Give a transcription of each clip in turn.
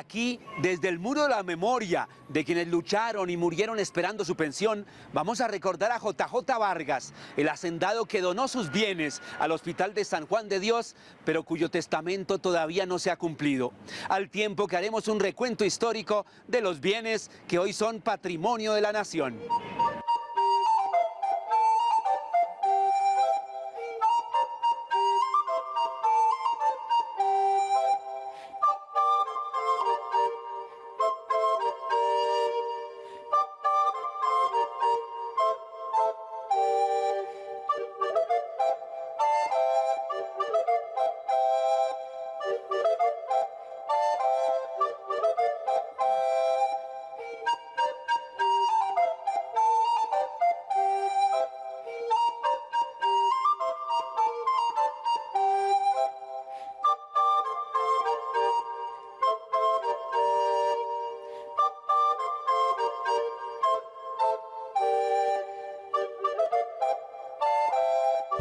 Aquí, desde el Muro de la Memoria, de quienes lucharon y murieron esperando su pensión, vamos a recordar a JJ Vargas, el hacendado que donó sus bienes al Hospital de San Juan de Dios, pero cuyo testamento todavía no se ha cumplido. Al tiempo que haremos un recuento histórico de los bienes que hoy son patrimonio de la nación.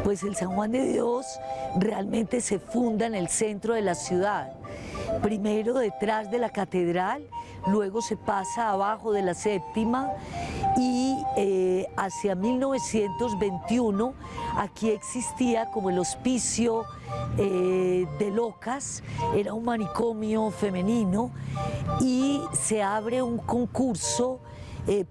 Pues el San Juan de Dios realmente se funda en el centro de la ciudad, primero detrás de la catedral, luego se pasa abajo de la séptima y hacia 1921 aquí existía como el hospicio de locas, era un manicomio femenino y se abre un concurso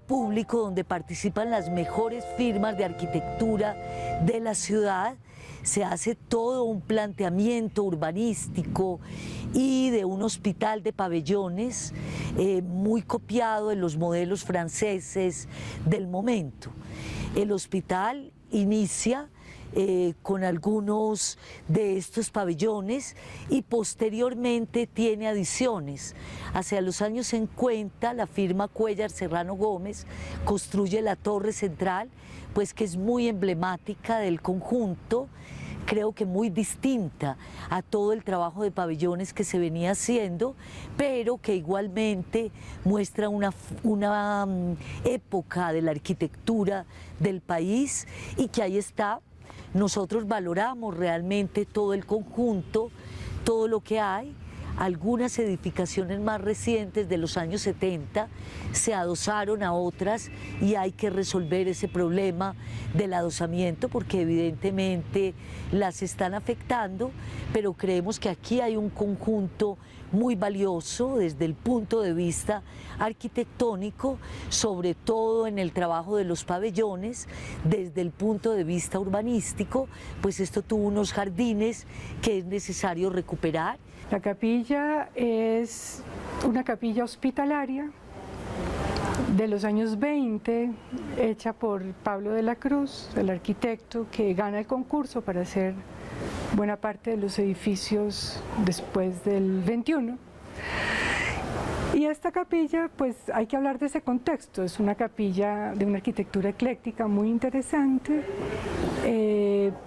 público donde participan las mejores firmas de arquitectura de la ciudad. Se hace todo un planteamiento urbanístico y de un hospital de pabellones muy copiado en los modelos franceses del momento. El hospital inicia con algunos de estos pabellones y posteriormente tiene adiciones. Hacia los años 50 la firma Cuéllar Serrano Gómez construye la torre central, pues que es muy emblemática del conjunto, creo que muy distinta a todo el trabajo de pabellones que se venía haciendo, pero que igualmente muestra una época de la arquitectura del país y que ahí está. Nosotros valoramos realmente todo el conjunto, todo lo que hay. Algunas edificaciones más recientes de los años 70 se adosaron a otras y hay que resolver ese problema del adosamiento porque evidentemente las están afectando, pero creemos que aquí hay un conjunto muy valioso desde el punto de vista arquitectónico, sobre todo en el trabajo de los pabellones, desde el punto de vista urbanístico, pues esto tuvo unos jardines que es necesario recuperar. La capilla es una capilla hospitalaria de los años 20, hecha por Pablo de la Cruz, el arquitecto que gana el concurso para hacer buena parte de los edificios después del 21. Y esta capilla, pues hay que hablar de ese contexto, es una capilla de una arquitectura ecléctica muy interesante,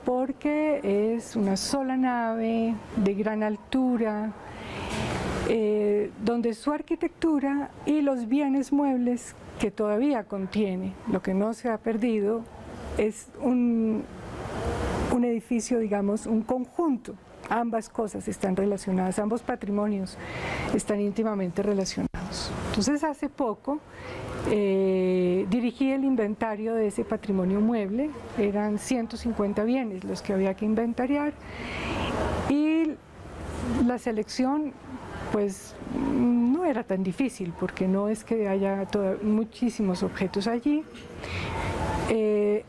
porque es una sola nave de gran altura, donde su arquitectura y los bienes muebles que todavía contiene, lo que no se ha perdido, es un edificio, digamos, un conjunto. Ambas cosas están relacionadas, ambos patrimonios están íntimamente relacionados. Entonces hace poco dirigí el inventario de ese patrimonio mueble, eran 150 bienes los que había que inventariar y la selección pues no era tan difícil porque no es que haya muchísimos objetos allí.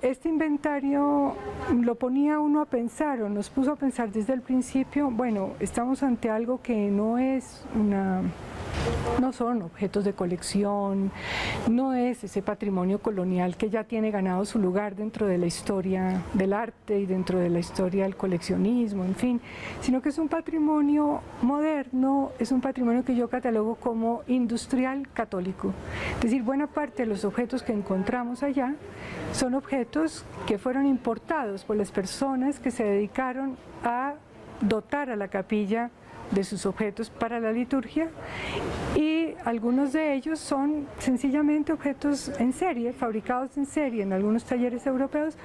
Este inventario lo ponía uno a pensar o nos puso a pensar desde el principio, bueno, estamos ante algo que no son objetos de colección, no es ese patrimonio colonial que ya tiene ganado su lugar dentro de la historia del arte y dentro de la historia del coleccionismo, en fin, sino que es un patrimonio moderno, es un patrimonio que yo catalogo como industrial católico. Es decir, buena parte de los objetos que encontramos allá son objetos que fueron importados por las personas que se dedicaron a dotar a la capilla de sus objetos para la liturgia y algunos de ellos son sencillamente objetos en serie, fabricados en serie en algunos talleres europeos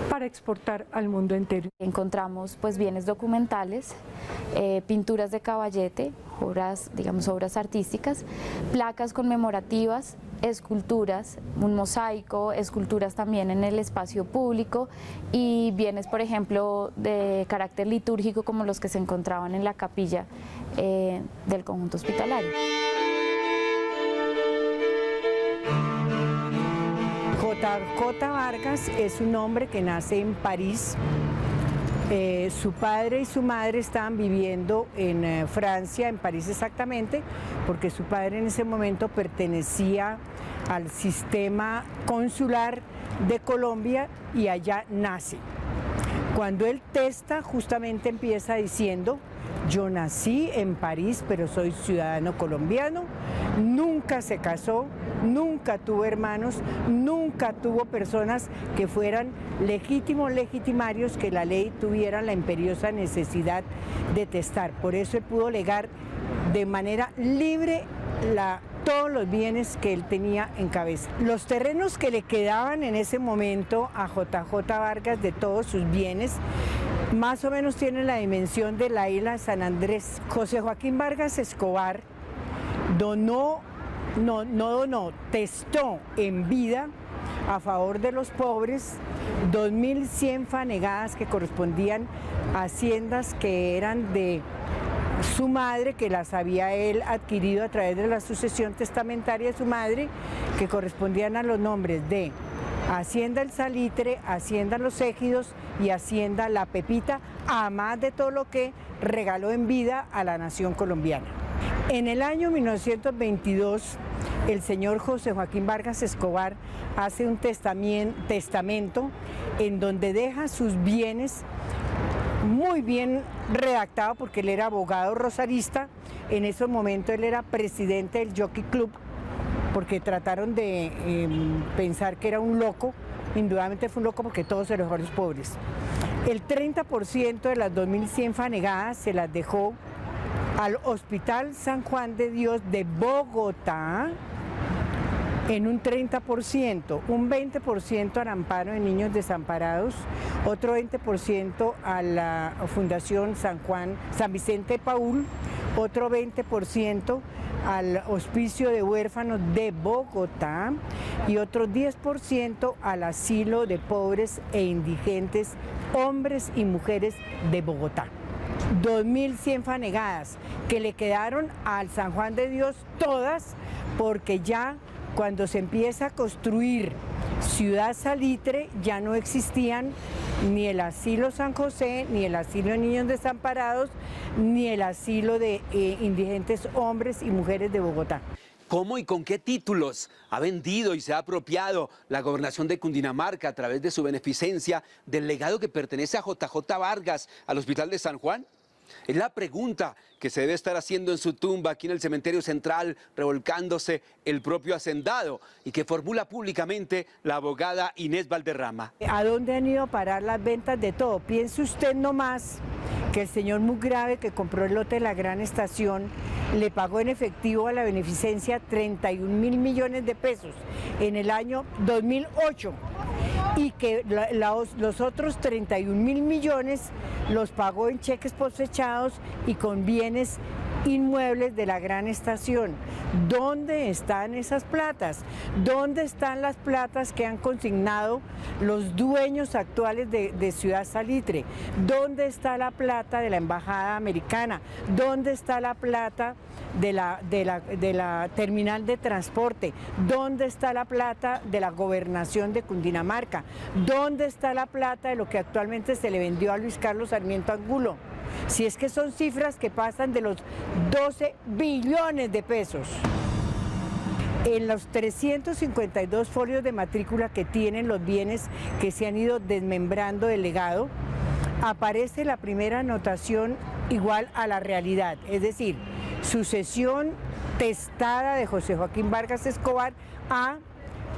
para exportar al mundo entero. Encontramos pues bienes documentales, pinturas de caballete, obras, digamos, obras artísticas, placas conmemorativas, esculturas, un mosaico, esculturas también en el espacio público y bienes, por ejemplo, de carácter litúrgico como los que se encontraban en la capilla del conjunto hospitalario. JJ Vargas es un hombre que nace en París. Su padre y su madre estaban viviendo en Francia, en París exactamente, porque su padre en ese momento pertenecía al sistema consular de Colombia y allá nace. Cuando él testa, justamente empieza diciendo: yo nací en París, pero soy ciudadano colombiano, nunca se casó, nunca tuvo hermanos, nunca tuvo personas que fueran legitimarios, que la ley tuviera la imperiosa necesidad de testar. Por eso él pudo legar de manera libre todos los bienes que él tenía en cabeza. Los terrenos que le quedaban en ese momento a JJ Vargas de todos sus bienes más o menos tienen la dimensión de la isla de San Andrés. José Joaquín Vargas Escobar testó en vida a favor de los pobres 2.100 fanegadas que correspondían a haciendas que eran de su madre, que las había él adquirido a través de la sucesión testamentaria de su madre, que correspondían a los nombres de Hacienda El Salitre, Hacienda Los Égidos y Hacienda La Pepita, además de todo lo que regaló en vida a la nación colombiana. En el año 1922, el señor José Joaquín Vargas Escobar hace un testamento en donde deja sus bienes muy bien redactado, porque él era abogado rosarista. En ese momento él era presidente del Jockey Club, porque trataron de pensar que era un loco. Indudablemente fue un loco porque todos se los dejó a los pobres. El 30% de las 2.100 fanegadas se las dejó al Hospital San Juan de Dios de Bogotá en un 30%, un 20% al amparo de niños desamparados, otro 20% a la Fundación San Vicente Paúl, otro 20% al Hospicio de Huérfanos de Bogotá y otro 10% al Asilo de Pobres e Indigentes, Hombres y Mujeres de Bogotá. 2.100 fanegadas que le quedaron al San Juan de Dios todas, porque ya cuando se empieza a construir Ciudad Salitre ya no existían ni el Asilo San José, ni el Asilo de Niños Desamparados, ni el Asilo de Indigentes Hombres y Mujeres de Bogotá. ¿Cómo y con qué títulos ha vendido y se ha apropiado la gobernación de Cundinamarca a través de su beneficencia del legado que pertenece a JJ Vargas al Hospital de San Juan? Es la pregunta que se debe estar haciendo en su tumba aquí en el cementerio central, revolcándose el propio hacendado, y que formula públicamente la abogada Inés Valderrama. ¿A dónde han ido a parar las ventas de todo? Piense usted nomás que el señor Mugrave, que compró el lote de la Gran Estación, le pagó en efectivo a la beneficencia 31.000 millones de pesos en el año 2008. Y que los otros 31.000 millones los pagó en cheques cosechados y con bienes inmuebles de la Gran Estación. ¿Dónde están esas platas? ¿Dónde están las platas que han consignado los dueños actuales de Ciudad Salitre? ¿Dónde está la plata de la Embajada Americana? ¿Dónde está la plata de la terminal de transporte? ¿Dónde está la plata de la gobernación de Cundinamarca? ¿Dónde está la plata de lo que actualmente se le vendió a Luis Carlos Sarmiento Angulo? Si es que son cifras que pasan de los 12 billones de pesos. En los 352 folios de matrícula que tienen los bienes que se han ido desmembrando del legado, aparece la primera anotación igual a la realidad, es decir, sucesión testada de José Joaquín Vargas Escobar a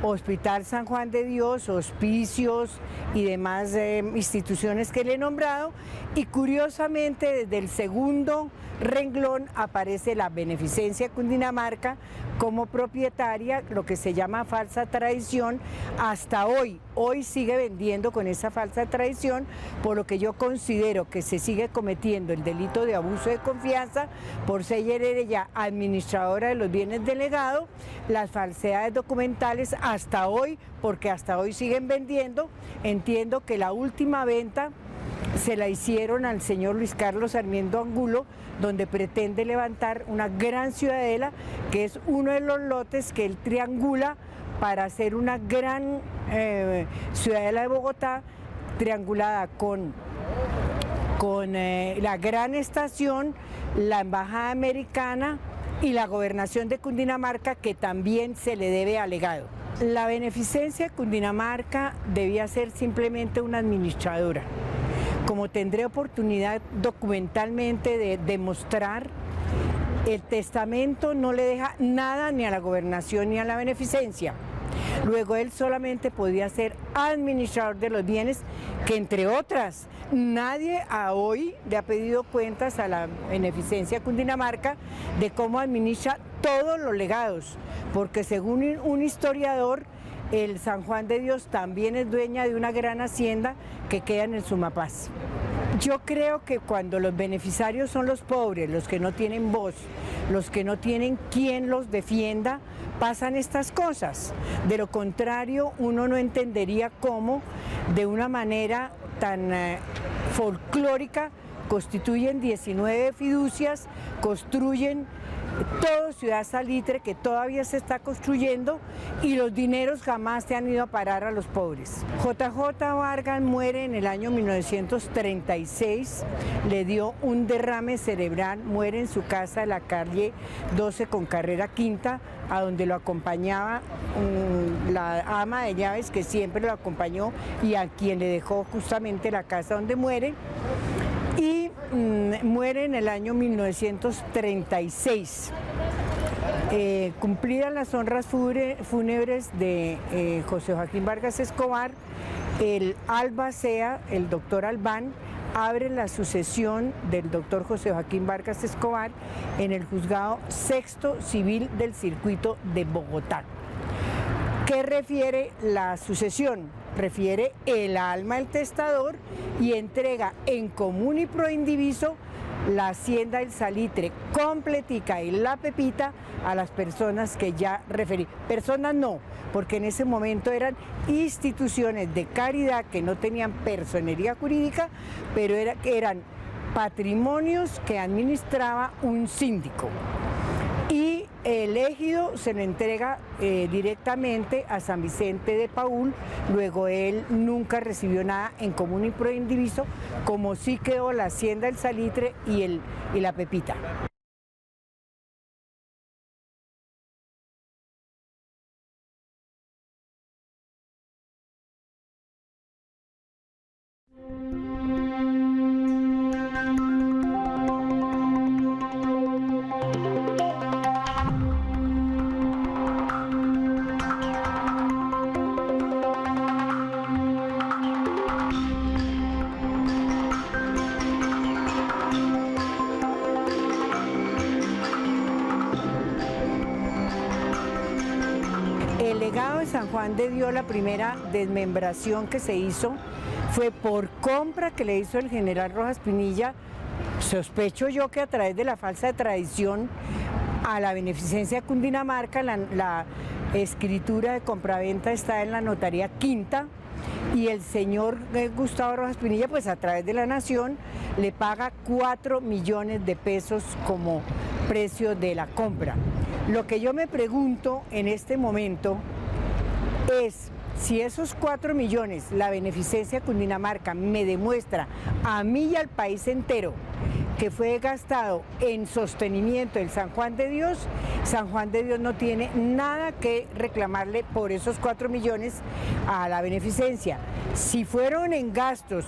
Hospital San Juan de Dios, hospicios y demás instituciones que le he nombrado, y curiosamente desde el segundo renglón aparece la Beneficencia Cundinamarca como propietaria, lo que se llama falsa tradición, hasta hoy. Hoy sigue vendiendo con esa falsa tradición, por lo que yo considero que se sigue cometiendo el delito de abuso de confianza por ser ella administradora de los bienes del legado, las falsedades documentales hasta hoy, porque hasta hoy siguen vendiendo. Entiendo que la última venta se la hicieron al señor Luis Carlos Sarmiento Angulo, donde pretende levantar una gran ciudadela, que es uno de los lotes que él triangula para hacer una gran ciudadela de Bogotá, triangulada con la gran estación, la embajada americana y la gobernación de Cundinamarca, que también se le debe al legado. La Beneficencia Cundinamarca debía ser simplemente una administradora. Como tendré oportunidad documentalmente de demostrar, el testamento no le deja nada ni a la gobernación ni a la beneficencia. Luego él solamente podía ser administrador de los bienes, que entre otras, nadie a hoy le ha pedido cuentas a la Beneficencia Cundinamarca de cómo administra todos los legados, porque según un historiador, el San Juan de Dios también es dueña de una gran hacienda que queda en el Sumapaz. Yo creo que cuando los beneficiarios son los pobres, los que no tienen voz, los que no tienen quien los defienda, pasan estas cosas. De lo contrario, uno no entendería cómo, de una manera tan folclórica, constituyen 19 fiducias, construyen todo Ciudad Salitre, que todavía se está construyendo, y los dineros jamás se han ido a parar a los pobres. JJ Vargas muere en el año 1936, le dio un derrame cerebral, muere en su casa de la calle 12 con carrera quinta, a donde lo acompañaba la ama de llaves, que siempre lo acompañó y a quien le dejó justamente la casa donde muere. Y muere en el año 1936. Cumplidas las honras fúnebres de José Joaquín Vargas Escobar, el albacea, el doctor Albán, abre la sucesión del doctor José Joaquín Vargas Escobar en el juzgado sexto civil del circuito de Bogotá. ¿Qué refiere la sucesión? Refiere el alma del testador y entrega en común y pro indiviso la hacienda del Salitre completica y la Pepita a las personas que ya referí. Personas no, porque en ese momento eran instituciones de caridad que no tenían personería jurídica, pero eran patrimonios que administraba un síndico. Y el ejido se le entrega directamente a San Vicente de Paúl. Luego él nunca recibió nada en común y pro indiviso, como sí quedó la hacienda del Salitre y la Pepita. El legado de San Juan de Dios, la primera desmembración que se hizo fue por compra que le hizo el general Rojas Pinilla, sospecho yo que a través de la falsa tradición, a la Beneficencia Cundinamarca. La escritura de compraventa está en la notaría quinta, y el señor Gustavo Rojas Pinilla, pues a través de la Nación, le paga 4 millones de pesos como precio de la compra. Lo que yo me pregunto en este momento es si esos 4 millones la Beneficencia Cundinamarca me demuestra a mí y al país entero que fue gastado en sostenimiento del San Juan de Dios, San Juan de Dios no tiene nada que reclamarle por esos 4 millones a la Beneficencia. Si fueron en gastos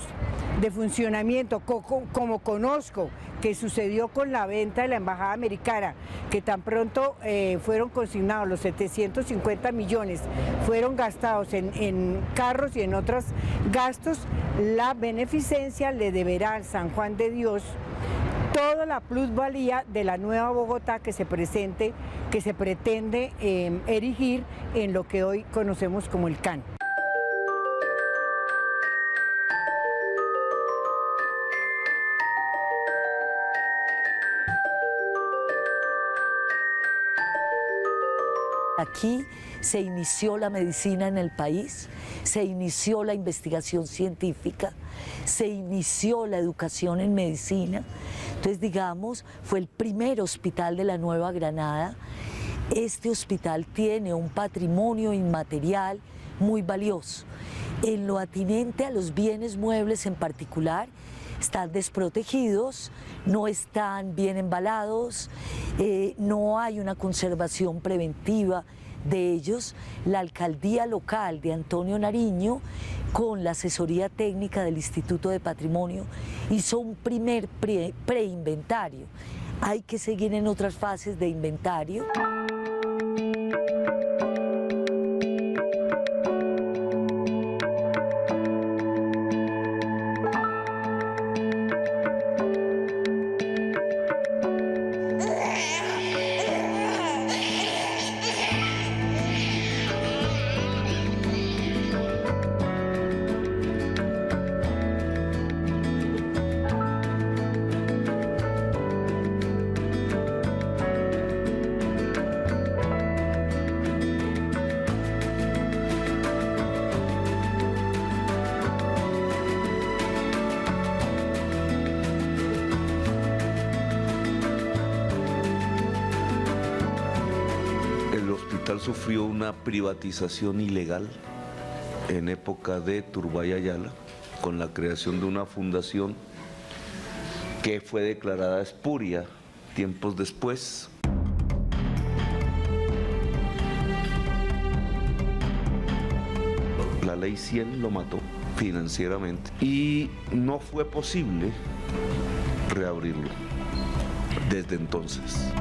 de funcionamiento, como conozco que sucedió con la venta de la Embajada Americana, que tan pronto fueron consignados los 750 millones, fueron gastados en carros y en otros gastos, la beneficencia le deberá al San Juan de Dios toda la plusvalía de la nueva Bogotá que se pretende erigir en lo que hoy conocemos como el CAN. Aquí se inició la medicina en el país, se inició la investigación científica, se inició la educación en medicina. Entonces, digamos, fue el primer hospital de la Nueva Granada. Este hospital tiene un patrimonio inmaterial muy valioso. En lo atinente a los bienes muebles en particular, están desprotegidos, no están bien embalados, no hay una conservación preventiva de ellos. La alcaldía local de Antonio Nariño, con la asesoría técnica del Instituto de Patrimonio, hizo un primer preinventario. Hay que seguir en otras fases de inventario. El hospital sufrió una privatización ilegal en época de Turbay Ayala, con la creación de una fundación que fue declarada espuria tiempos después. La ley 100 lo mató financieramente y no fue posible reabrirlo desde entonces.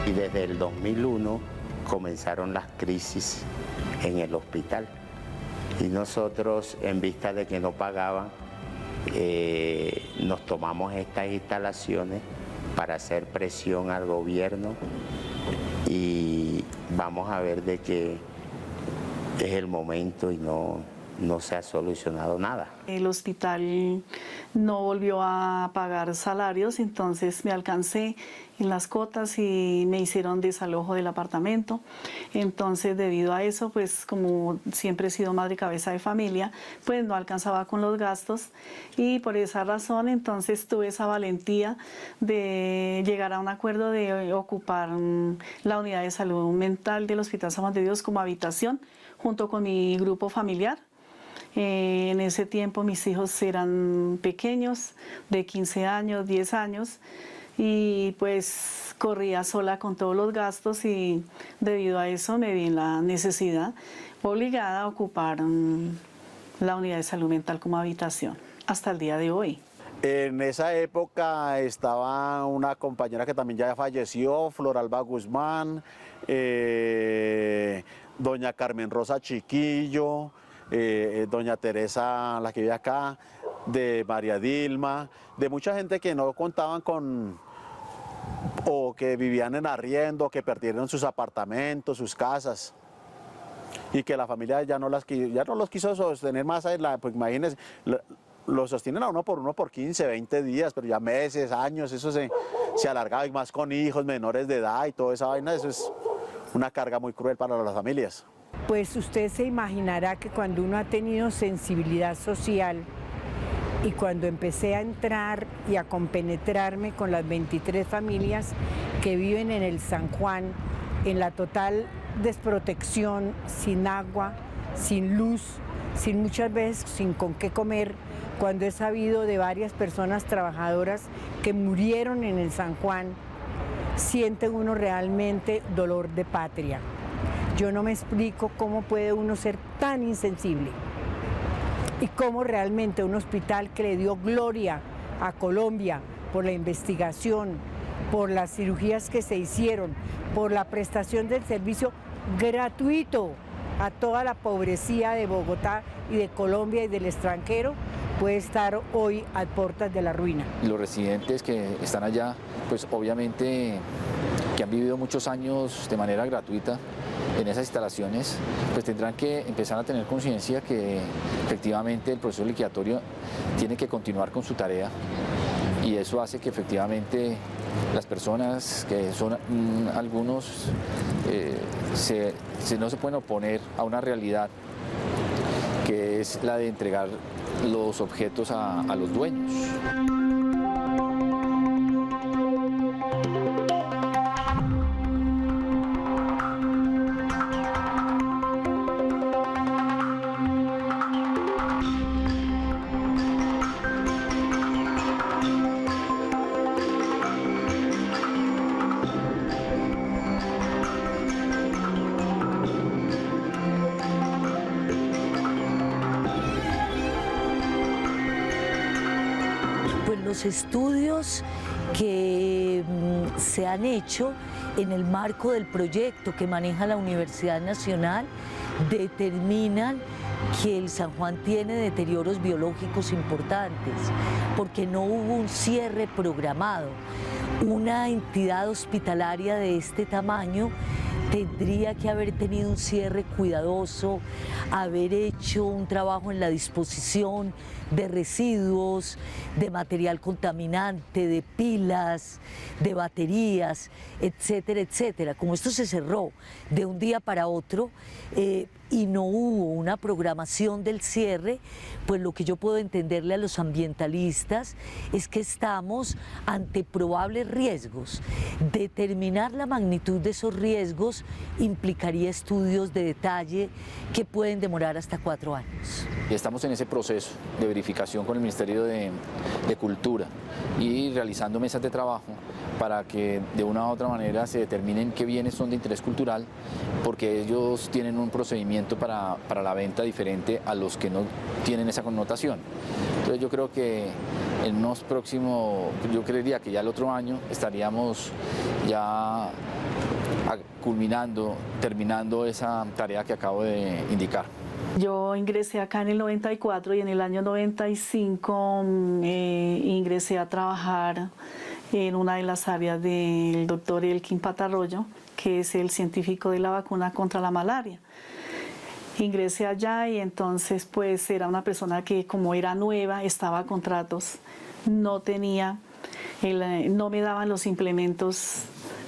Y desde el 2001 comenzaron las crisis en el hospital. Y nosotros, en vista de que no pagaban, nos tomamos estas instalaciones para hacer presión al gobierno y vamos a ver de que es el momento y no se ha solucionado nada. El hospital no volvió a pagar salarios, entonces me alcancé en las cotas y me hicieron desalojo del apartamento. Entonces, debido a eso, pues como siempre he sido madre cabeza de familia, pues no alcanzaba con los gastos y por esa razón entonces tuve esa valentía de llegar a un acuerdo de ocupar la unidad de salud mental del Hospital San Juan de Dios como habitación junto con mi grupo familiar. En ese tiempo mis hijos eran pequeños, de 15 años, 10 años, y pues corría sola con todos los gastos y debido a eso me vi en la necesidad obligada a ocupar la unidad de salud mental como habitación hasta el día de hoy. En esa época estaba una compañera que también ya falleció, Floralba Guzmán, doña Carmen Rosa Chiquillo, doña Teresa, la que vive acá, de María Dilma, de mucha gente que no contaban con, o que vivían en arriendo, que perdieron sus apartamentos, sus casas, y que la familia ya no los quiso sostener más adelante. Pues imagínense, lo sostienen a uno por 15, 20 días, pero ya meses, años, eso se alargaba, y más con hijos menores de edad y toda esa vaina, eso es una carga muy cruel para las familias. Pues usted se imaginará que cuando uno ha tenido sensibilidad social y cuando empecé a entrar y a compenetrarme con las 23 familias que viven en el San Juan, en la total desprotección, sin agua, sin luz, sin muchas veces sin con qué comer, cuando he sabido de varias personas trabajadoras que murieron en el San Juan, siente uno realmente dolor de patria. Yo no me explico cómo puede uno ser tan insensible y cómo realmente un hospital que le dio gloria a Colombia por la investigación, por las cirugías que se hicieron, por la prestación del servicio gratuito a toda la pobrecía de Bogotá y de Colombia y del extranjero, puede estar hoy a puertas de la ruina. Los residentes que están allá, pues obviamente que han vivido muchos años de manera gratuita en esas instalaciones, pues tendrán que empezar a tener conciencia que efectivamente el proceso liquidatorio tiene que continuar con su tarea, y eso hace que efectivamente las personas que son algunos no se pueden oponer a una realidad que es la de entregar los objetos a los dueños. Los estudios que se han hecho en el marco del proyecto que maneja la Universidad Nacional determinan que el San Juan tiene deterioros biológicos importantes, porque no hubo un cierre programado. Una entidad hospitalaria de este tamaño tendría que haber tenido un cierre cuidadoso, haber hecho un trabajo en la disposición de residuos, de material contaminante, de pilas, de baterías, etcétera, etcétera. Como esto se cerró de un día para otro y no hubo una programación del cierre, pues lo que yo puedo entenderle a los ambientalistas es que estamos ante probables riesgos. Determinar la magnitud de esos riesgos implicaría estudios de detalle que pueden demorar hasta 4 años. Estamos en ese proceso de verificación con el Ministerio de Cultura y realizando mesas de trabajo para que de una u otra manera se determinen qué bienes son de interés cultural, porque ellos tienen un procedimiento para la venta diferente a los que no tienen esa connotación. Entonces yo creo que en unos próximos, yo creería que ya el otro año estaríamos ya culminando, terminando esa tarea que acabo de indicar. Yo ingresé acá en el 94 y en el año 95 ingresé a trabajar en una de las áreas del doctor Elkin Patarroyo, que es el científico de la vacuna contra la malaria. Ingresé allá y entonces pues era una persona que, como era nueva, estaba a contratos, no me daban los implementos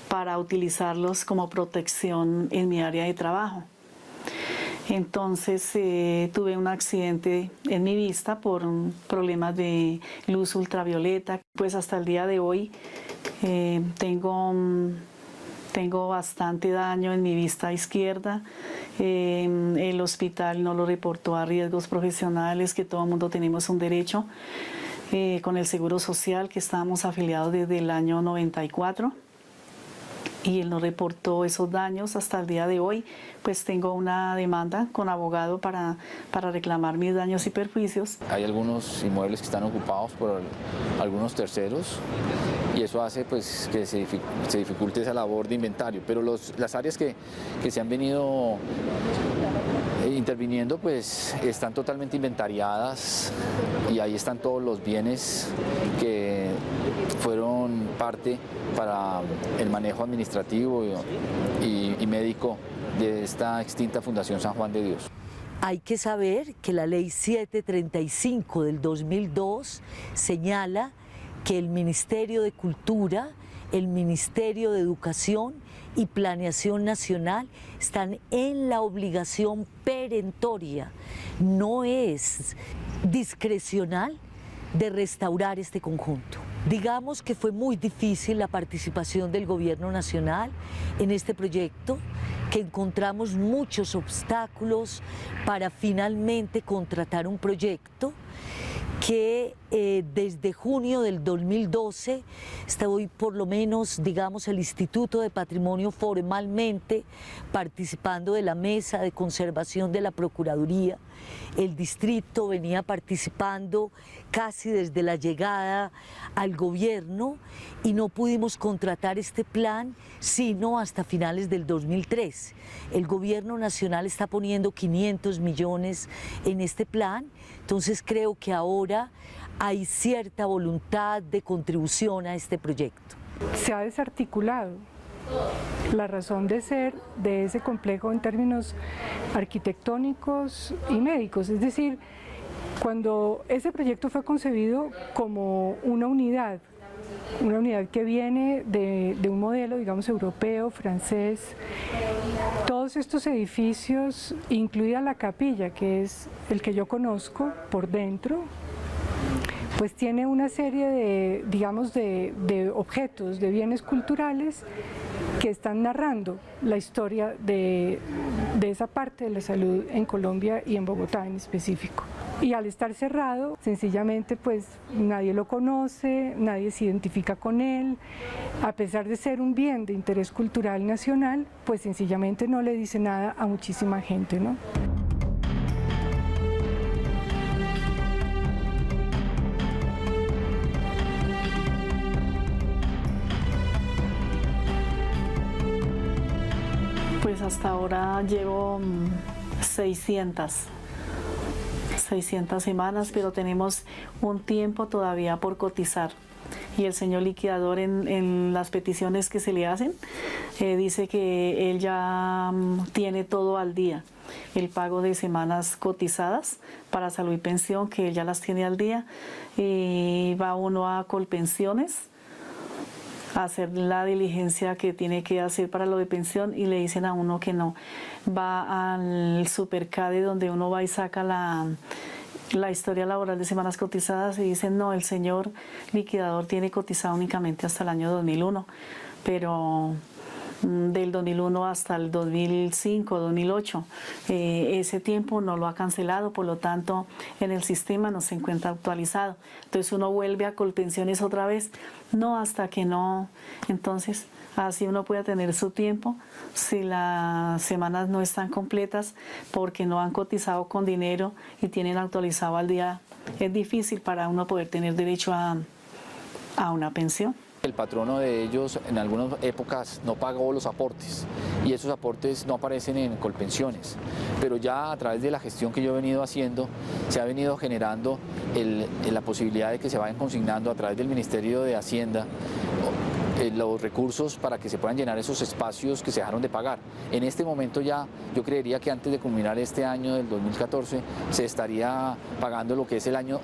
para utilizarlos como protección en mi área de trabajo. Entonces tuve un accidente en mi vista por problemas de luz ultravioleta. Pues hasta el día de hoy tengo bastante daño en mi vista izquierda. El hospital no lo reportó a riesgos profesionales, que todo el mundo tenemos un derecho, con el Seguro Social, que estábamos afiliados desde el año 94. Y él no reportó esos daños hasta el día de hoy. Pues tengo una demanda con abogado para reclamar mis daños y perjuicios. Hay algunos inmuebles que están ocupados por algunos terceros y eso hace pues que se dificulte esa labor de inventario, pero las áreas que se han venido Interviniendo, pues están totalmente inventariadas y ahí están todos los bienes que fueron parte para el manejo administrativo y médico de esta extinta Fundación San Juan de Dios. Hay que saber que la Ley 735 del 2002 señala que el Ministerio de Cultura, el Ministerio de Educación y Planeación Nacional están en la obligación perentoria, no es discrecional, de restaurar este conjunto. Digamos que fue muy difícil la participación del Gobierno Nacional en este proyecto, que encontramos muchos obstáculos para finalmente contratar un proyecto que desde junio del 2012 está hoy por lo menos, digamos, el Instituto de Patrimonio formalmente participando de la mesa de conservación de la Procuraduría. El distrito venía participando casi desde la llegada al gobierno y no pudimos contratar este plan sino hasta finales del 2003. El gobierno nacional está poniendo 500 millones en este plan, entonces creo que ahora hay cierta voluntad de contribución a este proyecto. Se ha desarticulado la razón de ser de ese complejo en términos arquitectónicos y médicos, es decir, cuando ese proyecto fue concebido como una unidad que viene de un modelo, digamos, europeo, francés, todos estos edificios, incluida la capilla, que es el que yo conozco por dentro, pues tiene una serie de, digamos, de objetos, de bienes culturales que están narrando la historia de esa parte de la salud en Colombia y en Bogotá en específico. Y al estar cerrado, sencillamente pues nadie lo conoce, nadie se identifica con él, a pesar de ser un bien de interés cultural nacional, pues sencillamente no le dice nada a muchísima gente, ¿no? Pues hasta ahora llevo 600 semanas, pero tenemos un tiempo todavía por cotizar. Y el señor liquidador en las peticiones que se le hacen, dice que él ya tiene todo al día. El pago de semanas cotizadas para salud y pensión, que él ya las tiene al día. Y va uno a Colpensiones a hacer la diligencia que tiene que hacer para lo de pensión y le dicen a uno que no. Va al Supercade donde uno va y saca la historia laboral de semanas cotizadas y dicen no, el señor liquidador tiene cotizado únicamente hasta el año 2001, pero del 2001 hasta el 2005, 2008, ese tiempo no lo ha cancelado, por lo tanto en el sistema no se encuentra actualizado. Entonces uno vuelve a Colpensiones otra vez, no, hasta que no, entonces así uno puede tener su tiempo si las semanas no están completas porque no han cotizado con dinero y tienen actualizado al día. Es difícil para uno poder tener derecho a una pensión. El patrono de ellos en algunas épocas no pagó los aportes y esos aportes no aparecen en Colpensiones, pero ya a través de la gestión que yo he venido haciendo se ha venido generando la posibilidad de que se vayan consignando a través del Ministerio de Hacienda los recursos para que se puedan llenar esos espacios que se dejaron de pagar. En este momento ya yo creería que antes de culminar este año del 2014 se estaría pagando lo que es el año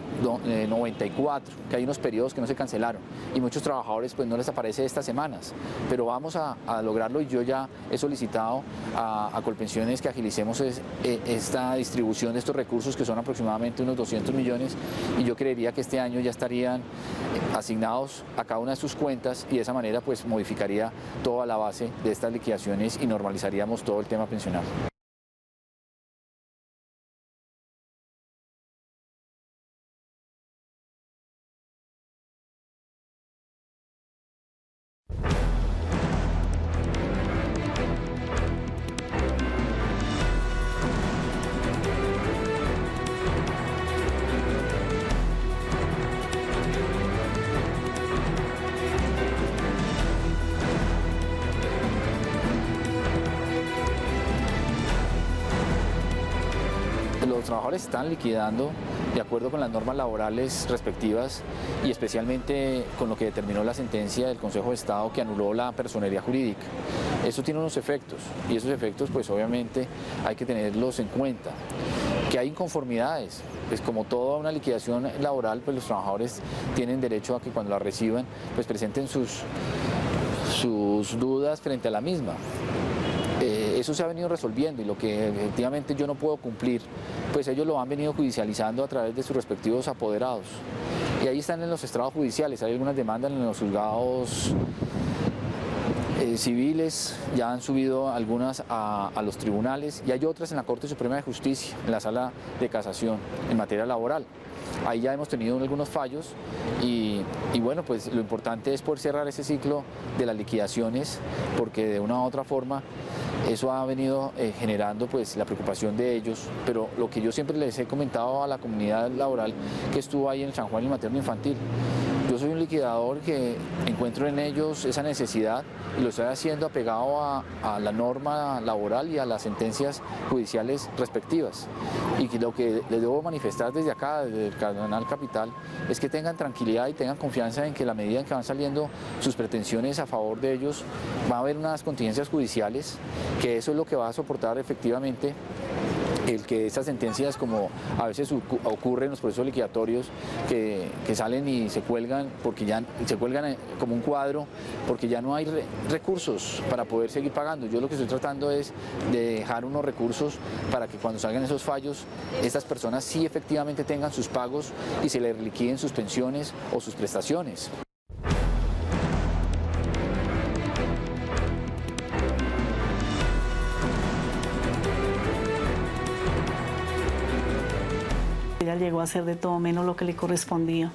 94, que hay unos periodos que no se cancelaron y muchos trabajadores pues no les aparece estas semanas, pero vamos a lograrlo y yo ya he solicitado a Colpensiones que agilicemos esta distribución de estos recursos que son aproximadamente unos 200 millones y yo creería que este año ya estarían asignados a cada una de sus cuentas y de esa manera pues modificaría toda la base de estas liquidaciones y normalizaríamos todo el tema pensional. los trabajadores están liquidando de acuerdo con las normas laborales respectivas y especialmente con lo que determinó la sentencia del Consejo de Estado que anuló la personería jurídica. Eso tiene unos efectos y esos efectos pues obviamente hay que tenerlos en cuenta. Que hay inconformidades, pues como toda una liquidación laboral, pues los trabajadores tienen derecho a que cuando la reciban pues presenten sus dudas frente a la misma. Eso se ha venido resolviendo y lo que efectivamente yo no puedo cumplir, pues ellos lo han venido judicializando a través de sus respectivos apoderados. Y ahí están en los estrados judiciales, hay algunas demandas en los juzgados civiles, ya han subido algunas a los tribunales y hay otras en la Corte Suprema de Justicia, en la Sala de Casación, en materia laboral. Ahí ya hemos tenido algunos fallos y bueno, pues lo importante es poder cerrar ese ciclo de las liquidaciones porque de una u otra forma eso ha venido generando pues la preocupación de ellos, pero lo que yo siempre les he comentado a la comunidad laboral que estuvo ahí en San Juan y Materno Infantil, yo soy un liquidador que encuentro en ellos esa necesidad y lo estoy haciendo apegado a la norma laboral y a las sentencias judiciales respectivas. Y lo que les debo manifestar desde acá, desde el Canal Capital, es que tengan tranquilidad y tengan confianza en que a la medida en que van saliendo sus pretensiones a favor de ellos, va a haber unas contingencias judiciales, que eso es lo que va a soportar efectivamente el que estas sentencias, como a veces ocurre en los procesos liquidatorios, que salen y se cuelgan porque ya se cuelgan como un cuadro porque ya no hay recursos para poder seguir pagando. Yo lo que estoy tratando es de dejar unos recursos para que cuando salgan esos fallos, estas personas sí efectivamente tengan sus pagos y se les liquiden sus pensiones o sus prestaciones. Ella llegó a hacer de todo menos lo que le correspondía.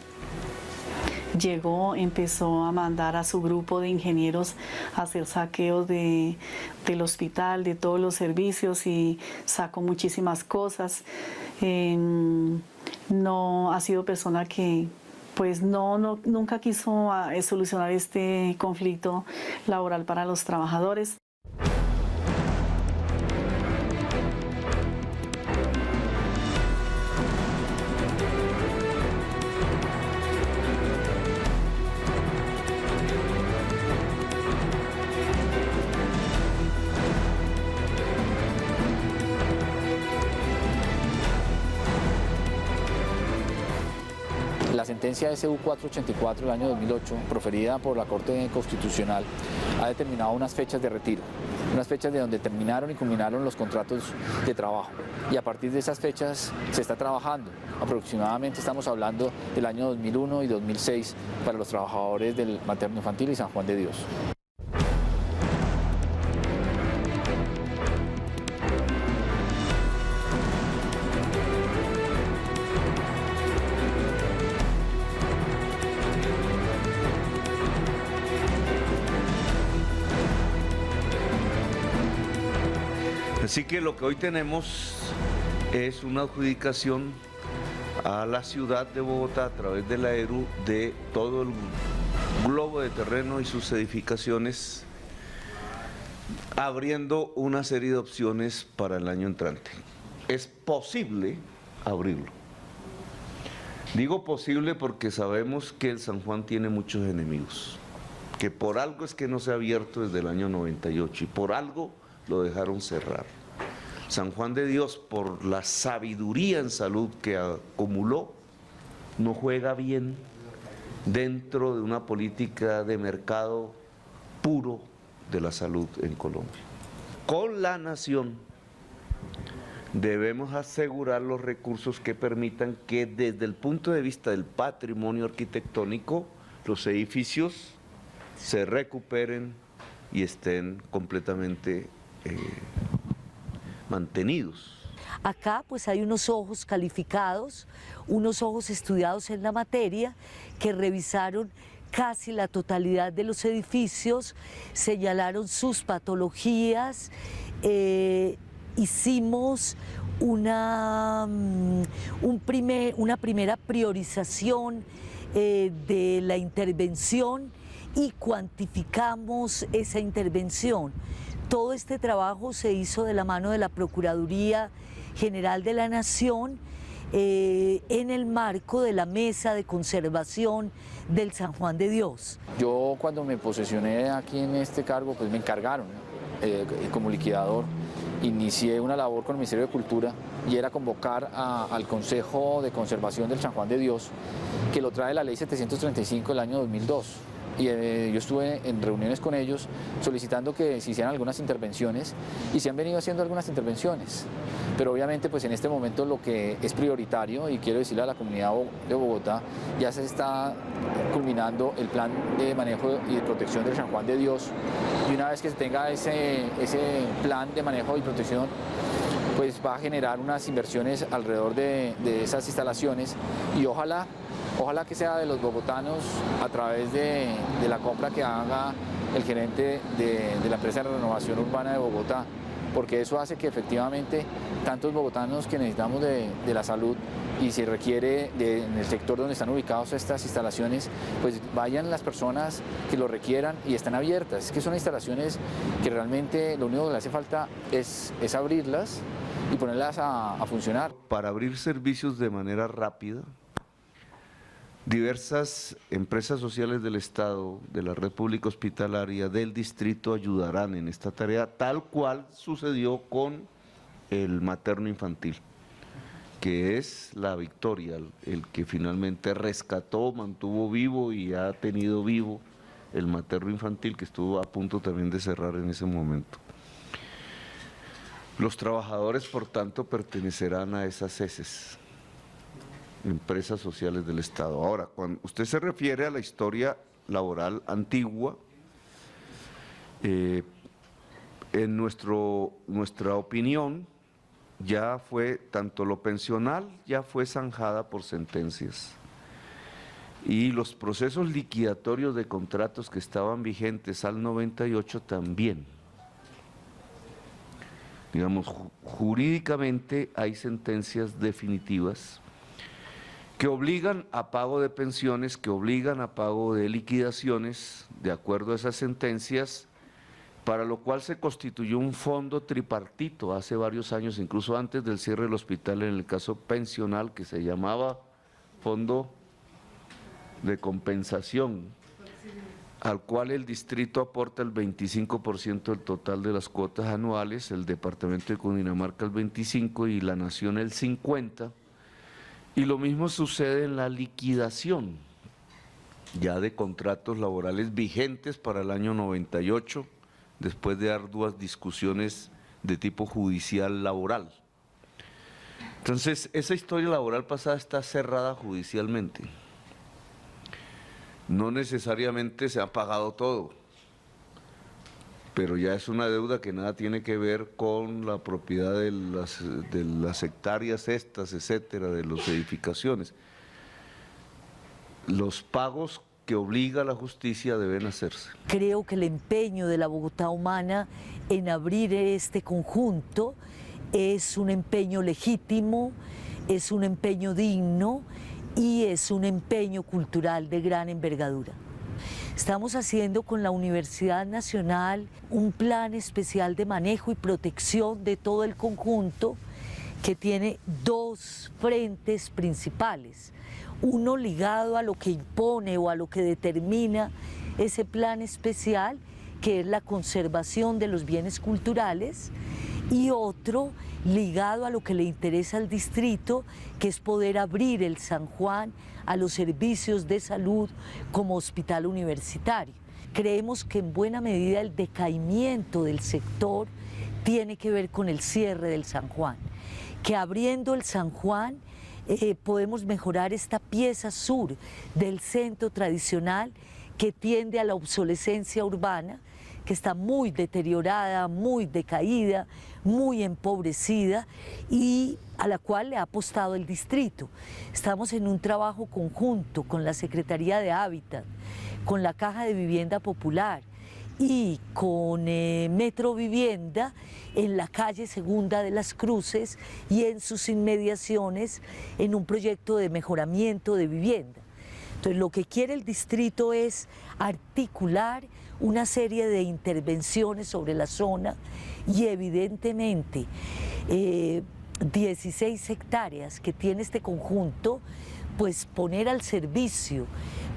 Llegó, empezó a mandar a su grupo de ingenieros a hacer saqueos del hospital, de todos los servicios y sacó muchísimas cosas. No ha sido persona que pues nunca quiso solucionar este conflicto laboral para los trabajadores. La sentencia SU 484 del año 2008, proferida por la Corte Constitucional, ha determinado unas fechas de retiro, unas fechas de donde terminaron y culminaron los contratos de trabajo. Y a partir de esas fechas se está trabajando. Aproximadamente estamos hablando del año 2001 y 2006 para los trabajadores del Materno Infantil y San Juan de Dios. Así que lo que hoy tenemos es una adjudicación a la ciudad de Bogotá a través de la ERU de todo el globo de terreno y sus edificaciones, abriendo una serie de opciones para el año entrante. Es posible abrirlo. Digo posible porque sabemos que el San Juan tiene muchos enemigos, que por algo es que no se ha abierto desde el año 98 y por algo lo dejaron cerrar. San Juan de Dios, por la sabiduría en salud que acumuló, no juega bien dentro de una política de mercado puro de la salud en Colombia. Con la nación debemos asegurar los recursos que permitan que desde el punto de vista del patrimonio arquitectónico los edificios se recuperen y estén completamente mantenidos. Acá pues hay unos ojos calificados, unos ojos estudiados en la materia que revisaron casi la totalidad de los edificios, señalaron sus patologías, hicimos una primera priorización de la intervención y cuantificamos esa intervención. Todo este trabajo se hizo de la mano de la Procuraduría General de la Nación en el marco de la Mesa de Conservación del San Juan de Dios. Yo cuando me posesioné aquí en este cargo, pues me encargaron como liquidador, inicié una labor con el Ministerio de Cultura y era convocar al Consejo de Conservación del San Juan de Dios, que lo trae la Ley 735 del año 2002. Y yo estuve en reuniones con ellos solicitando que se hicieran algunas intervenciones y se han venido haciendo algunas intervenciones. Pero obviamente pues en este momento lo que es prioritario, y quiero decirle a la comunidad de Bogotá, ya se está culminando el plan de manejo y de protección del San Juan de Dios, y una vez que se tenga ese plan de manejo y protección, pues va a generar unas inversiones alrededor de esas instalaciones, y ojalá que sea de los bogotanos a través de la compra que haga el gerente de la empresa de renovación urbana de Bogotá, porque eso hace que efectivamente tantos bogotanos que necesitamos de la salud y se requiere en el sector donde están ubicadas estas instalaciones, pues vayan las personas que lo requieran y están abiertas. Es que son instalaciones que realmente lo único que le hace falta es abrirlas y ponerlas a funcionar. Para abrir servicios de manera rápida, diversas empresas sociales del Estado, de la red pública hospitalaria, del distrito ayudarán en esta tarea, tal cual sucedió con el materno infantil, que es la Victoria, el que finalmente rescató, mantuvo vivo y ha tenido vivo el materno infantil, que estuvo a punto también de cerrar en ese momento. Los trabajadores, por tanto, pertenecerán a esas ESES, empresas sociales del Estado. Ahora, cuando usted se refiere a la historia laboral antigua, en nuestra opinión, ya fue, tanto lo pensional ya fue zanjada por sentencias, y los procesos liquidatorios de contratos que estaban vigentes al 98 también. Digamos, jurídicamente hay sentencias definitivas que obligan a pago de pensiones, que obligan a pago de liquidaciones, de acuerdo a esas sentencias, para lo cual se constituyó un fondo tripartito hace varios años, incluso antes del cierre del hospital, en el caso pensional, que se llamaba Fondo de Compensación, al cual el distrito aporta el 25% del total de las cuotas anuales, el departamento de Cundinamarca el 25% y la nación el 50%. Y lo mismo sucede en la liquidación, ya de contratos laborales vigentes para el año 98, después de arduas discusiones de tipo judicial laboral. Entonces, esa historia laboral pasada está cerrada judicialmente. No necesariamente se ha pagado todo, pero ya es una deuda que nada tiene que ver con la propiedad de las hectáreas estas, etcétera, de las edificaciones. Los pagos que obliga la justicia deben hacerse. Creo que el empeño de la Bogotá Humana en abrir este conjunto es un empeño legítimo, es un empeño digno y es un empeño cultural de gran envergadura. Estamos haciendo con la Universidad Nacional un plan especial de manejo y protección de todo el conjunto que tiene dos frentes principales. Uno ligado a lo que impone o a lo que determina ese plan especial, que es la conservación de los bienes culturales, y otro ligado a lo que le interesa al distrito, que es poder abrir el San Juan a los servicios de salud como hospital universitario. Creemos que en buena medida el decaimiento del sector tiene que ver con el cierre del San Juan, que abriendo el San Juan podemos mejorar esta pieza sur del centro tradicional que tiende a la obsolescencia urbana, que está muy deteriorada, muy decaída, muy empobrecida y a la cual le ha apostado el distrito. Estamos en un trabajo conjunto con la Secretaría de Hábitat, con la Caja de Vivienda Popular y con Metro Vivienda en la calle Segunda de las Cruces y en sus inmediaciones en un proyecto de mejoramiento de vivienda. Entonces, lo que quiere el distrito es articular una serie de intervenciones sobre la zona y evidentemente 16 hectáreas que tiene este conjunto, pues poner al servicio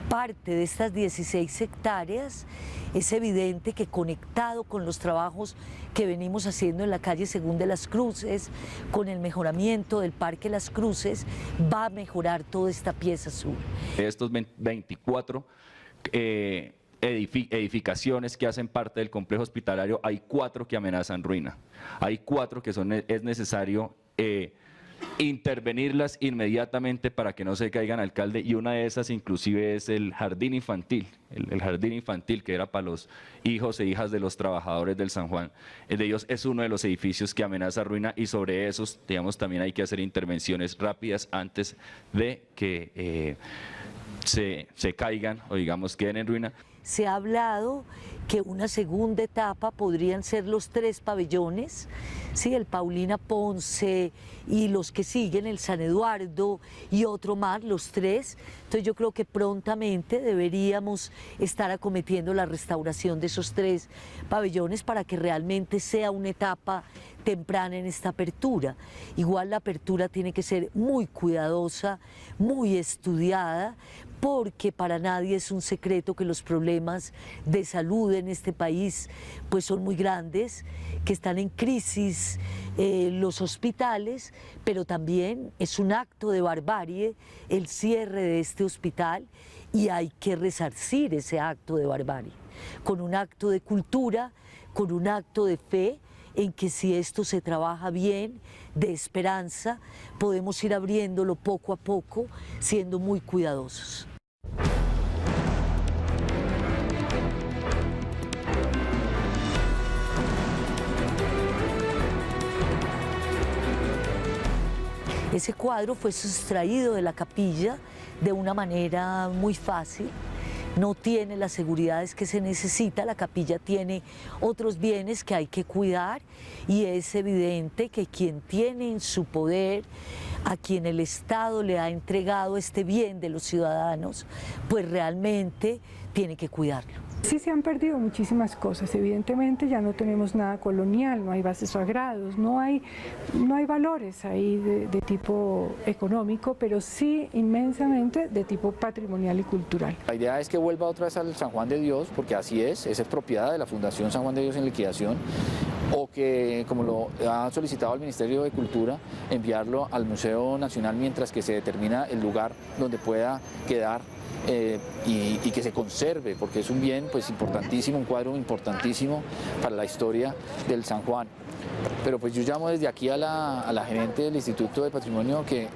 parte de estas 16 hectáreas, es evidente que conectado con los trabajos que venimos haciendo en la calle Según de las Cruces, con el mejoramiento del Parque Las Cruces, va a toda esta pieza sur. De estos 24 edificaciones que hacen parte del complejo hospitalario, hay 4 que amenazan ruina, hay 4 que es necesario intervenirlas inmediatamente para que no se caigan, alcalde, y una de esas inclusive es el jardín infantil, el jardín infantil que era para los hijos e hijas de los trabajadores del San Juan. El de ellos es uno de los edificios que amenaza ruina y sobre esos, digamos, también hay que hacer intervenciones rápidas antes de que se caigan o digamos queden en ruina. Se ha hablado que una segunda etapa podrían ser los 3 pabellones, ¿sí? El Paulina Ponce y los que siguen, el San Eduardo y otro más, los 3. Entonces yo creo que prontamente deberíamos estar acometiendo la restauración de esos 3 pabellones para que realmente sea una etapa temprana en esta apertura. Igual la apertura tiene que ser muy cuidadosa, muy estudiada, porque para nadie es un secreto que los problemas de salud en este país pues son muy grandes, que están en crisis los hospitales, pero también es un acto de barbarie el cierre de este hospital y hay que resarcir ese acto de barbarie, con un acto de cultura, con un acto de fe, en que si esto se trabaja bien, de esperanza, podemos ir abriéndolo poco a poco, siendo muy cuidadosos. Ese cuadro fue sustraído de la capilla de una manera muy fácil. No tiene las seguridades que se necesita, la capilla tiene otros bienes que hay que cuidar y es evidente que quien tiene en su poder, a quien el Estado le ha entregado este bien de los ciudadanos, pues realmente tiene que cuidarlo. Sí se han perdido muchísimas cosas, evidentemente ya no tenemos nada colonial, no hay bases sagrados, no hay valores ahí de tipo económico, pero sí inmensamente de tipo patrimonial y cultural. La idea es que vuelva otra vez al San Juan de Dios, porque así esa es propiedad de la Fundación San Juan de Dios en liquidación, o que, como lo ha solicitado el Ministerio de Cultura, enviarlo al Museo Nacional mientras que se determina el lugar donde pueda quedar y que se conserve, porque es un bien pues importantísimo, un cuadro importantísimo para la historia del San Juan. Pero pues yo llamo desde aquí a la gerente del Instituto de Patrimonio que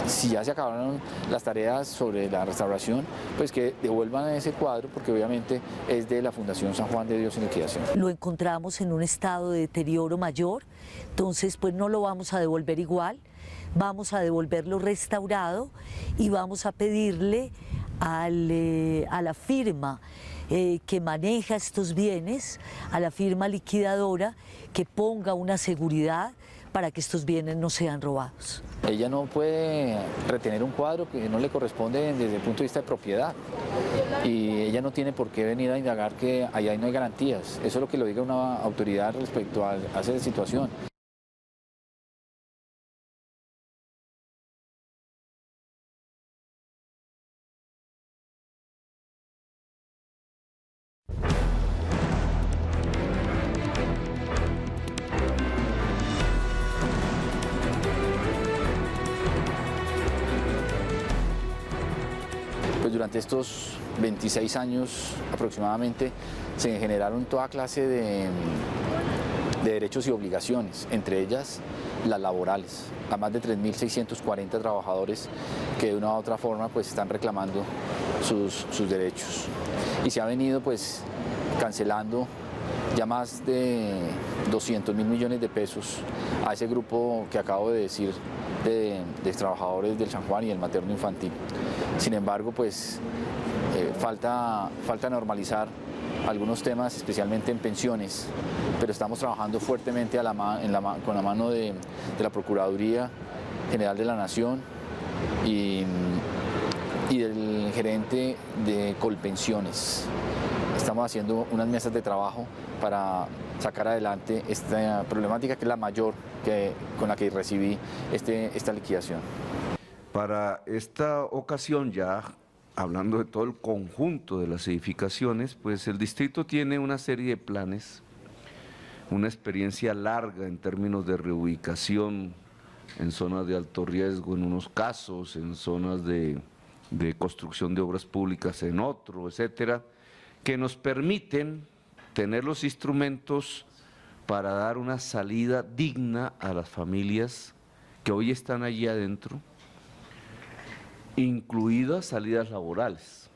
si ya se acabaron las tareas sobre la restauración, pues que devuelvan ese cuadro, porque obviamente es de la Fundación San Juan de Dios en liquidación. Lo encontramos en un estado de deterioro mayor, entonces pues no lo vamos a devolver igual, vamos a devolverlo restaurado y vamos a pedirle a la firma que maneja estos bienes, a la firma liquidadora, que ponga una seguridad para que estos bienes no sean robados. Ella no puede retener un cuadro que no le corresponde desde el punto de vista de propiedad y ella no tiene por qué venir a indagar que allá no hay garantías. Eso es lo que lo diga una autoridad respecto a esa situación. Durante estos 26 años aproximadamente se generaron toda clase de derechos y obligaciones, entre ellas las laborales, a más de 3.640 trabajadores que de una u otra forma pues están reclamando sus derechos. Y se ha venido pues cancelando ya más de 200.000 millones de pesos a ese grupo que acabo de decir de trabajadores del San Juan y el materno infantil. Sin embargo, pues falta normalizar algunos temas, especialmente en pensiones, pero estamos trabajando fuertemente con la mano de la Procuraduría General de la Nación y del gerente de Colpensiones. Estamos estamos haciendo unas mesas de trabajo para sacar adelante esta problemática que es la mayor con la que recibí esta liquidación. Para esta ocasión, ya hablando de todo el conjunto de las edificaciones, pues el distrito tiene una serie de planes, una experiencia larga en términos de reubicación en zonas de alto riesgo en unos casos, en zonas de construcción de obras públicas en otro, etcétera, que nos permiten tener los instrumentos para dar una salida digna a las familias que hoy están allí adentro, incluidas salidas laborales.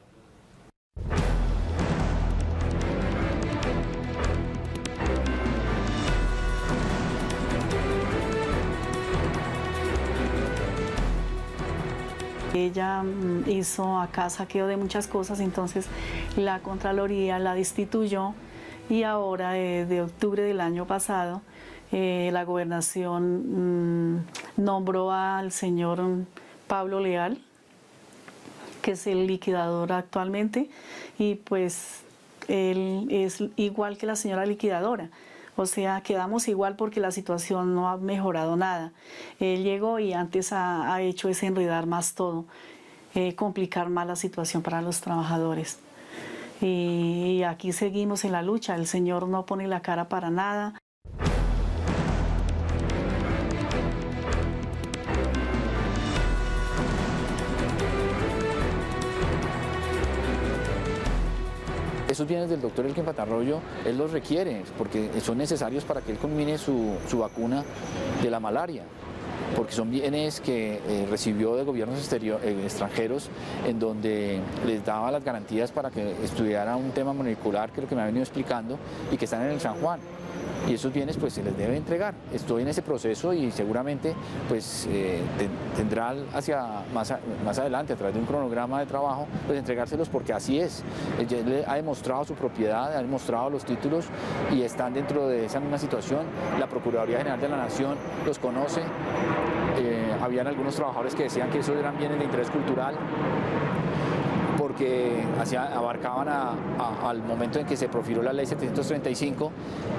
Ella hizo acá saqueo de muchas cosas, entonces la Contraloría la destituyó y ahora de octubre del año pasado la gobernación nombró al señor Pablo Leal, que es el liquidador actualmente, y pues él es igual que la señora liquidadora. O sea, quedamos igual porque la situación no ha mejorado nada. Él llegó y antes ha hecho es enredar más todo, complicar más la situación para los trabajadores. Y aquí seguimos en la lucha, el señor no pone la cara para nada. Esos bienes del doctor Elkin Patarroyo, él los requiere porque son necesarios para que él culmine su vacuna de la malaria, porque son bienes que recibió de gobiernos extranjeros en donde les daba las garantías para que estudiara un tema molecular, que es lo que me ha venido explicando, y que están en el San Juan. Y esos bienes pues se les debe entregar. Estoy en ese proceso y seguramente pues tendrá más adelante, a través de un cronograma de trabajo, pues entregárselos, porque así es. Él ha demostrado su propiedad, ha demostrado los títulos y están dentro de esa misma situación. La Procuraduría General de la Nación los conoce. Habían algunos trabajadores que decían que esos eran bienes de interés cultural, porque abarcaban al momento en que se profiló la ley 735,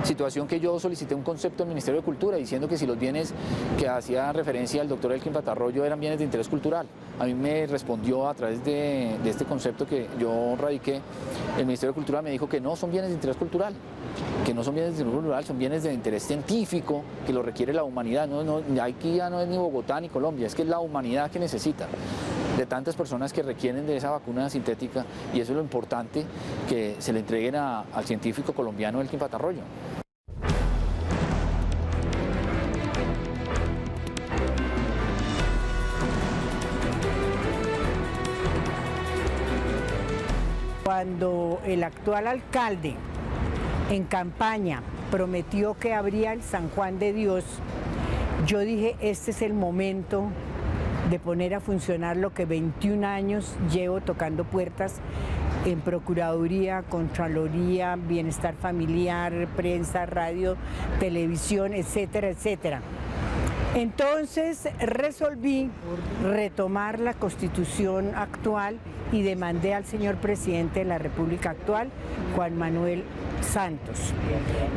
situación que yo solicité un concepto al Ministerio de Cultura diciendo que si los bienes que hacía referencia al doctor Elkin Patarroyo eran bienes de interés cultural. A mí me respondió a través de este concepto que yo radiqué, el Ministerio de Cultura me dijo que no son bienes de interés cultural, que no son bienes de interés cultural, son bienes de interés científico, que lo requiere la humanidad. Aquí ya no es ni Bogotá ni Colombia, es que es la humanidad que necesita, de tantas personas que requieren de esa vacuna sintética, y eso es lo importante, que se le entreguen al científico colombiano Elkin Patarroyo. Cuando el actual alcalde en campaña prometió que abría el San Juan de Dios, yo dije, este es el momento de poner a funcionar lo que 21 años llevo tocando puertas en Procuraduría, Contraloría, Bienestar Familiar, prensa, radio, televisión, etcétera, etcétera. Entonces resolví retomar la Constitución actual y demandé al señor presidente de la República actual, Juan Manuel Santos.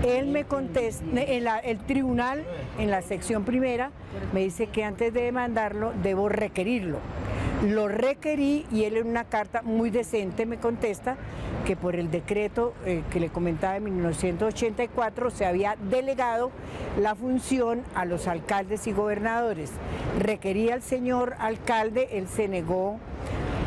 Él me contesta, el tribunal en la sección primera me dice que antes de demandarlo debo requerirlo. Lo requerí y él en una carta muy decente me contesta que por el decreto que le comentaba de 1984 se había delegado la función a los alcaldes y gobernadores. Requería al señor alcalde, él se negó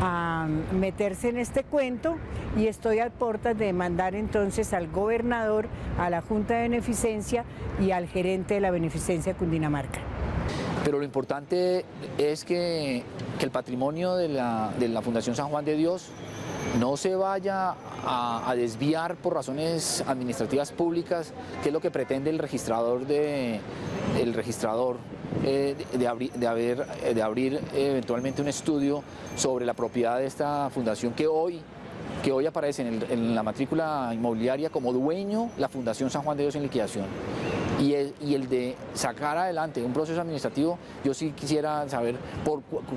a meterse en este cuento y estoy a puertas de demandar entonces al gobernador, a la Junta de Beneficencia y al gerente de la Beneficencia Cundinamarca. Pero lo importante es que el patrimonio de la Fundación San Juan de Dios no se vaya a desviar por razones administrativas públicas, que es lo que pretende el registrador de abrir eventualmente un estudio sobre la propiedad de esta fundación que hoy aparece en la matrícula inmobiliaria como dueño la Fundación San Juan de Dios en liquidación. y el de sacar adelante un proceso administrativo, yo sí quisiera saber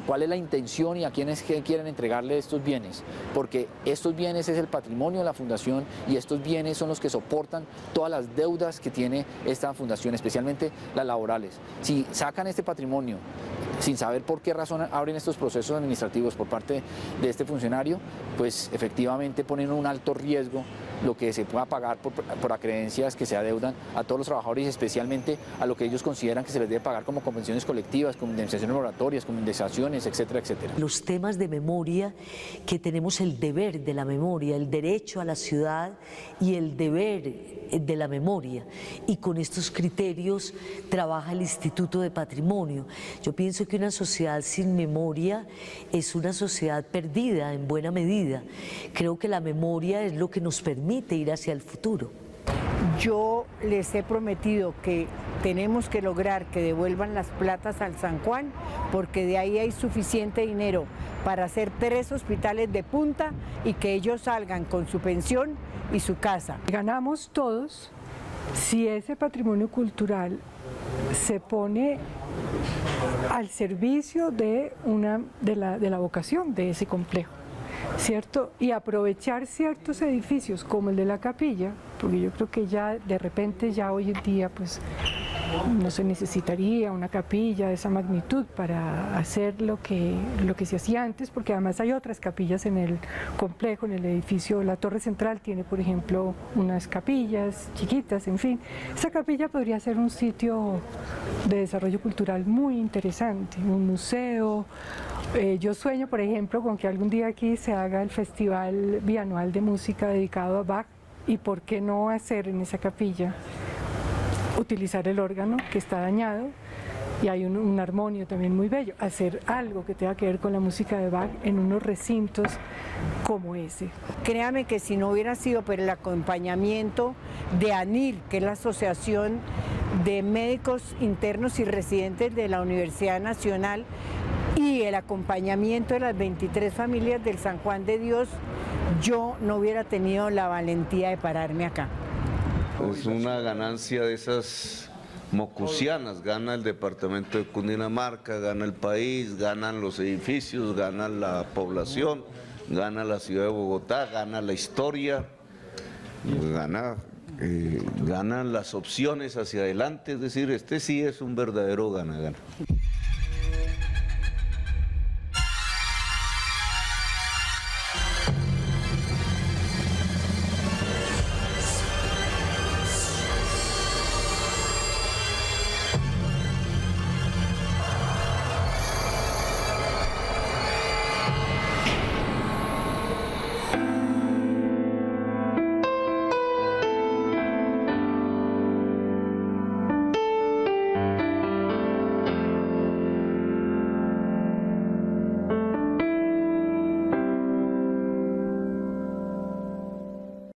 cuál es la intención y a quiénes quieren entregarle estos bienes, porque estos bienes es el patrimonio de la fundación y estos bienes son los que soportan todas las deudas que tiene esta fundación, especialmente las laborales. Si sacan este patrimonio sin saber por qué razón abren estos procesos administrativos por parte de este funcionario, pues efectivamente ponen un alto riesgo lo que se pueda pagar por acreencias que se adeudan a todos los trabajadores y especialmente a lo que ellos consideran que se les debe pagar como compensaciones colectivas, como indemnizaciones moratorias, como indemnizaciones, etcétera, etcétera. Los temas de memoria, que tenemos el deber de la memoria, el derecho a la ciudad y el deber de la memoria, y con estos criterios trabaja el Instituto de Patrimonio. Yo pienso que una sociedad sin memoria es una sociedad perdida en buena medida. Creo que la memoria es lo que nos permite ir hacia el futuro. Yo les he prometido que tenemos que lograr que devuelvan las platas al San Juan, porque de ahí hay suficiente dinero para hacer 3 hospitales de punta y que ellos salgan con su pensión y su casa. Ganamos todos si ese patrimonio cultural se pone al servicio de la vocación de ese complejo, ¿cierto? Y aprovechar ciertos edificios como el de la capilla, porque yo creo que ya de repente ya hoy en día pues no se necesitaría una capilla de esa magnitud para hacer lo que se hacía antes, porque además hay otras capillas en el complejo, en el edificio. La Torre Central tiene, por ejemplo, unas capillas chiquitas, en fin. Esa capilla podría ser un sitio de desarrollo cultural muy interesante, un museo. Yo sueño, por ejemplo, con que algún día aquí se haga el festival bianual de música dedicado a Bach, y por qué no hacer en esa capilla utilizar el órgano que está dañado, y hay un armonio también muy bello, hacer algo que tenga que ver con la música de Bach en unos recintos como ese. Créame que si no hubiera sido por el acompañamiento de ANIR, que es la Asociación de Médicos Internos y Residentes de la Universidad Nacional, y el acompañamiento de las 23 familias del San Juan de Dios, yo no hubiera tenido la valentía de pararme acá. Es una ganancia de esas mocusianas, gana el departamento de Cundinamarca, gana el país, ganan los edificios, gana la población, gana la ciudad de Bogotá, gana la historia, ganan las opciones hacia adelante, es decir, este sí es un verdadero gana-gana.